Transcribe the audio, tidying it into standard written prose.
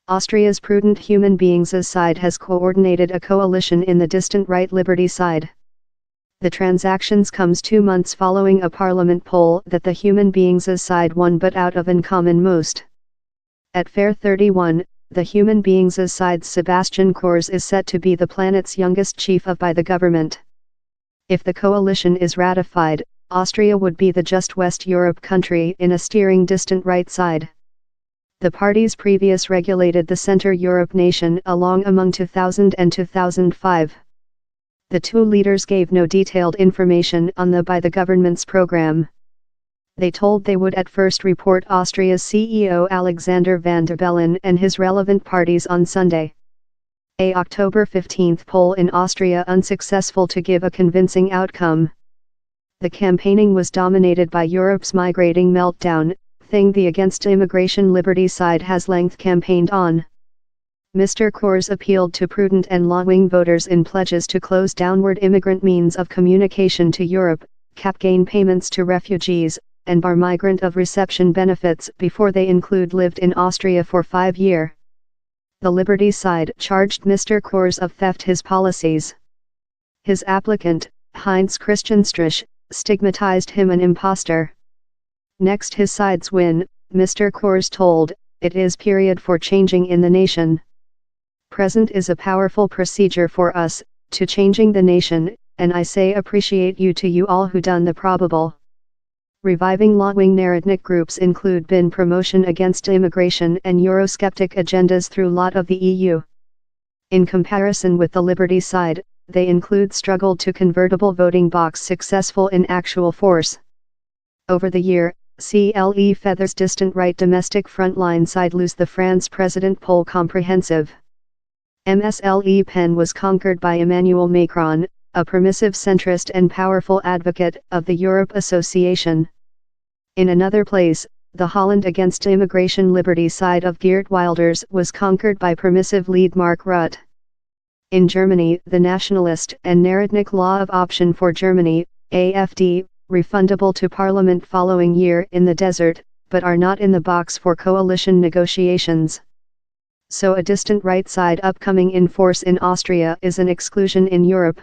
Austria's Prudent Human Beings' side has coordinated a coalition in the distant right Liberty side. The transactions comes 2 months following a parliament poll that the Human Beings' side won but out of uncommon most. At Fair 31, the Human Beings' side's Sebastian Kurz is set to be the planet's youngest chief of by the government. If the coalition is ratified, Austria would be the just West Europe country in a steering distant right side. The parties previous regulated the Centre Europe nation along among 2000 and 2005. The two leaders gave no detailed information on by the government's program. They told they would at first report Austria's CEO Alexander Van der Bellen and his relevant parties on Sunday. A October 15 poll in Austria unsuccessful to give a convincing outcome. The campaigning was dominated by Europe's migrating meltdown, thing the Against Immigration Liberty side has length campaigned on. Mr. Kurz appealed to prudent and law-wing voters in pledges to close downward immigrant means of communication to Europe, cap gain payments to refugees, and bar migrant of reception benefits before they include lived in Austria for 5 years. The Liberty side charged Mr. Kurz of theft his policies. His applicant, Heinz Christian Strich, stigmatized him an imposter. Next his side's win, Mr. Kurz told, it is period for changing in the nation. Present is a powerful procedure for us, to changing the nation, and I say appreciate you to you all who done the probable. Reviving law-wing narrative groups include bin promotion against immigration and Eurosceptic agendas through lot of the EU. In comparison with the Liberty side, they include struggle to convertible voting box successful in actual force. Over the year, CLE feathers distant right domestic frontline side lose the France president poll comprehensive. MSLE Pen was conquered by Emmanuel Macron, a permissive centrist and powerful advocate of the Europe Association. In another place, the Holland Against Immigration Liberty side of Geert Wilders was conquered by permissive lead Mark Rutte. In Germany, the nationalist and narrative law of option for Germany, AfD, refundable to parliament following year in the desert, but are not in the box for coalition negotiations. So a distant right side upcoming in force in Austria is an exclusion in Europe.